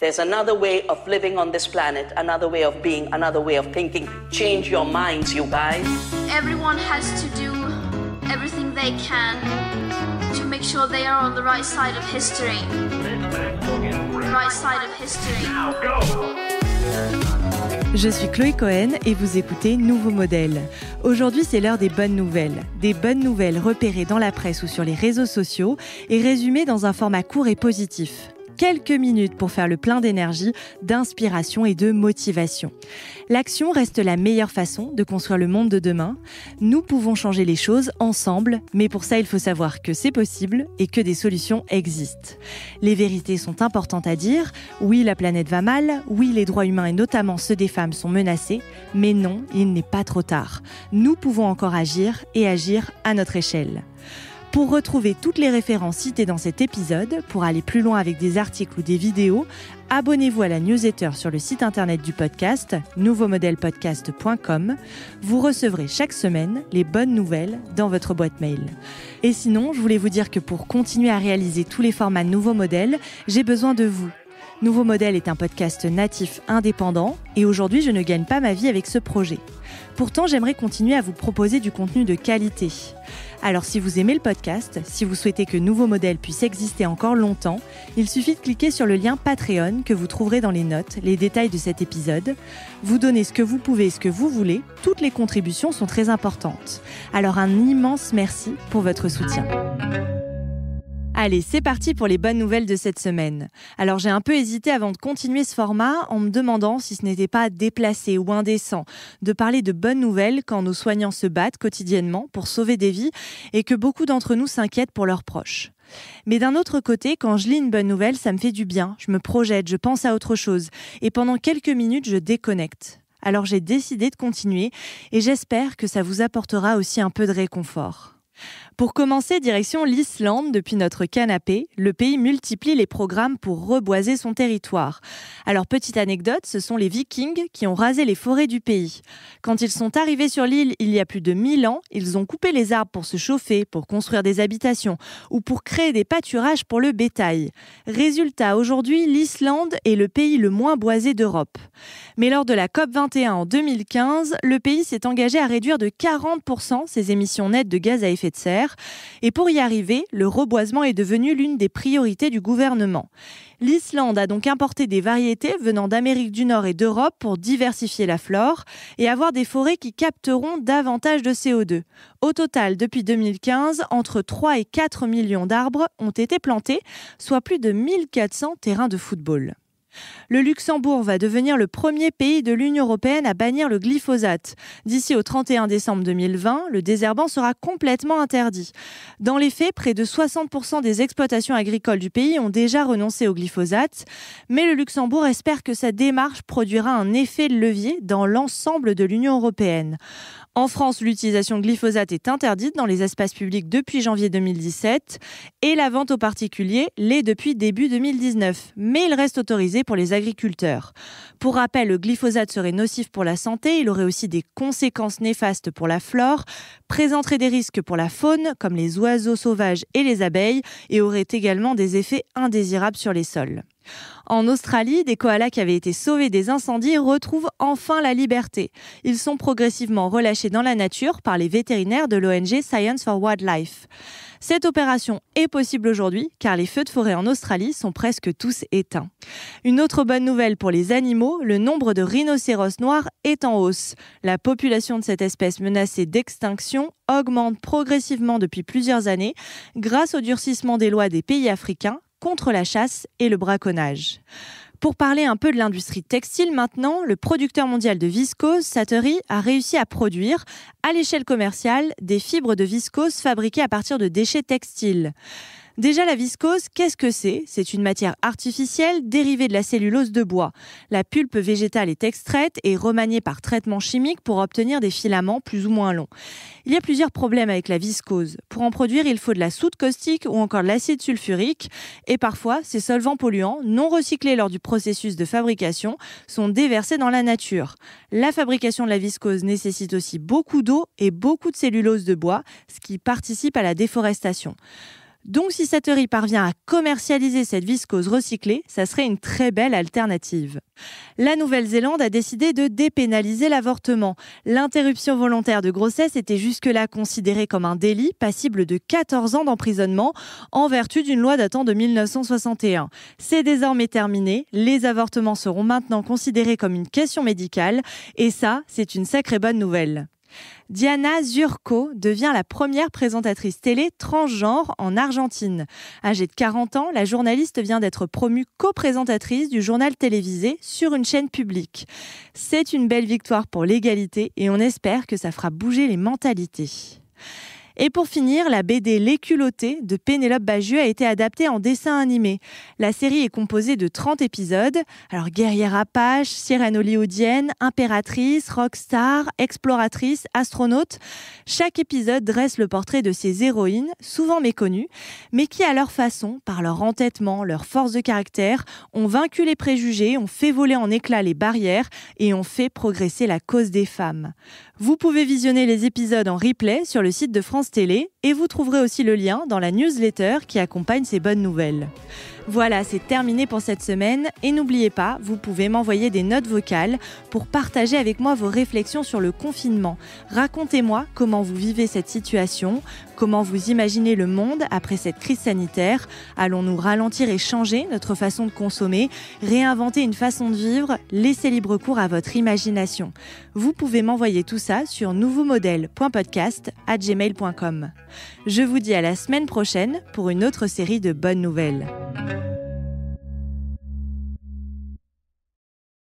There's another way of living on this planet, another way of being, another way of thinking. Change your minds, you guys. Everyone has to do everything they can to make sure they are on the right side of history. Right side of history. Now go! Je suis Chloé Cohen et vous écoutez Nouveau Modèle. Aujourd'hui, c'est l'heure des bonnes nouvelles. Des bonnes nouvelles repérées dans la presse ou sur les réseaux sociaux et résumées dans un format court et positif. Quelques minutes pour faire le plein d'énergie, d'inspiration et de motivation. L'action reste la meilleure façon de construire le monde de demain. Nous pouvons changer les choses ensemble, mais pour ça, il faut savoir que c'est possible et que des solutions existent. Les vérités sont importantes à dire. Oui, la planète va mal. Oui, les droits humains et notamment ceux des femmes sont menacés. Mais non, il n'est pas trop tard. Nous pouvons encore agir et agir à notre échelle. Pour retrouver toutes les références citées dans cet épisode, pour aller plus loin avec des articles ou des vidéos, abonnez-vous à la newsletter sur le site internet du podcast, nouveaumodelpodcast.com. Vous recevrez chaque semaine les bonnes nouvelles dans votre boîte mail. Et sinon, je voulais vous dire que pour continuer à réaliser tous les formats Nouveau Modèle, j'ai besoin de vous. Nouveau Modèle est un podcast natif indépendant et aujourd'hui, je ne gagne pas ma vie avec ce projet. Pourtant, j'aimerais continuer à vous proposer du contenu de qualité. Alors si vous aimez le podcast, si vous souhaitez que Nouveau Modèle puisse exister encore longtemps, il suffit de cliquer sur le lien Patreon que vous trouverez dans les notes, les détails de cet épisode. Vous donnez ce que vous pouvez et ce que vous voulez, toutes les contributions sont très importantes. Alors un immense merci pour votre soutien. Allez, c'est parti pour les bonnes nouvelles de cette semaine. Alors j'ai un peu hésité avant de continuer ce format en me demandant si ce n'était pas déplacé ou indécent de parler de bonnes nouvelles quand nos soignants se battent quotidiennement pour sauver des vies et que beaucoup d'entre nous s'inquiètent pour leurs proches. Mais d'un autre côté, quand je lis une bonne nouvelle, ça me fait du bien, je me projette, je pense à autre chose et pendant quelques minutes, je déconnecte. Alors j'ai décidé de continuer et j'espère que ça vous apportera aussi un peu de réconfort. Pour commencer, direction l'Islande depuis notre canapé. Le pays multiplie les programmes pour reboiser son territoire. Alors, petite anecdote, ce sont les Vikings qui ont rasé les forêts du pays. Quand ils sont arrivés sur l'île il y a plus de 1000 ans, ils ont coupé les arbres pour se chauffer, pour construire des habitations ou pour créer des pâturages pour le bétail. Résultat, aujourd'hui, l'Islande est le pays le moins boisé d'Europe. Mais lors de la COP21 en 2015, le pays s'est engagé à réduire de 40% ses émissions nettes de gaz à effet de serre. Et pour y arriver, le reboisement est devenu l'une des priorités du gouvernement. L'Islande a donc importé des variétés venant d'Amérique du Nord et d'Europe pour diversifier la flore et avoir des forêts qui capteront davantage de CO2. Au total, depuis 2015, entre 3 et 4 millions d'arbres ont été plantés, soit plus de 1400 terrains de football. Le Luxembourg va devenir le premier pays de l'Union européenne à bannir le glyphosate. D'ici au 31 décembre 2020, le désherbant sera complètement interdit. Dans les faits, près de 60% des exploitations agricoles du pays ont déjà renoncé au glyphosate, mais le Luxembourg espère que sa démarche produira un effet de levier dans l'ensemble de l'Union européenne. En France, l'utilisation de glyphosate est interdite dans les espaces publics depuis janvier 2017 et la vente aux particuliers l'est depuis début 2019, mais il reste autorisé pour les agriculteurs. Pour rappel, le glyphosate serait nocif pour la santé, il aurait aussi des conséquences néfastes pour la flore, présenterait des risques pour la faune comme les oiseaux sauvages et les abeilles et aurait également des effets indésirables sur les sols. En Australie, des koalas qui avaient été sauvés des incendies retrouvent enfin la liberté. Ils sont progressivement relâchés dans la nature par les vétérinaires de l'ONG Science for Wildlife. Cette opération est possible aujourd'hui car les feux de forêt en Australie sont presque tous éteints. Une autre bonne nouvelle pour les animaux, le nombre de rhinocéros noirs est en hausse. La population de cette espèce menacée d'extinction augmente progressivement depuis plusieurs années grâce au durcissement des lois des pays africains contre la chasse et le braconnage. Pour parler un peu de l'industrie textile maintenant, le producteur mondial de viscose, Sateri, a réussi à produire, à l'échelle commerciale, des fibres de viscose fabriquées à partir de déchets textiles. Déjà, la viscose, qu'est-ce que c'est ? C'est une matière artificielle dérivée de la cellulose de bois. La pulpe végétale est extraite et remaniée par traitement chimique pour obtenir des filaments plus ou moins longs. Il y a plusieurs problèmes avec la viscose. Pour en produire, il faut de la soude caustique ou encore de l'acide sulfurique. Et parfois, ces solvants polluants, non recyclés lors du processus de fabrication, sont déversés dans la nature. La fabrication de la viscose nécessite aussi beaucoup d'eau et beaucoup de cellulose de bois, ce qui participe à la déforestation. Donc si cette riz parvient à commercialiser cette viscose recyclée, ça serait une très belle alternative. La Nouvelle-Zélande a décidé de dépénaliser l'avortement. L'interruption volontaire de grossesse était jusque-là considérée comme un délit passible de 14 ans d'emprisonnement en vertu d'une loi datant de 1961. C'est désormais terminé. Les avortements seront maintenant considérés comme une question médicale et ça, c'est une sacrée bonne nouvelle. Diana Zurco devient la première présentatrice télé transgenre en Argentine. Âgée de 40 ans, la journaliste vient d'être promue co-présentatrice du journal télévisé sur une chaîne publique. C'est une belle victoire pour l'égalité et on espère que ça fera bouger les mentalités. Et pour finir, la BD Les Culottés de Pénélope Bagieux a été adaptée en dessin animé. La série est composée de 30 épisodes. Alors guerrière apache, sirène hollywoodienne, impératrice, rockstar, exploratrice, astronaute. Chaque épisode dresse le portrait de ces héroïnes, souvent méconnues, mais qui à leur façon, par leur entêtement, leur force de caractère, ont vaincu les préjugés, ont fait voler en éclats les barrières et ont fait progresser la cause des femmes. Vous pouvez visionner les épisodes en replay sur le site de France Télé et vous trouverez aussi le lien dans la newsletter qui accompagne ces bonnes nouvelles. Voilà, c'est terminé pour cette semaine et n'oubliez pas, vous pouvez m'envoyer des notes vocales pour partager avec moi vos réflexions sur le confinement. Racontez-moi comment vous vivez cette situation, comment vous imaginez le monde après cette crise sanitaire. Allons-nous ralentir et changer notre façon de consommer, réinventer une façon de vivre, laisser libre cours à votre imagination. Vous pouvez m'envoyer tout ça sur nouveaumodèle.podcast@gmail.com. Je vous dis à la semaine prochaine pour une autre série de bonnes nouvelles.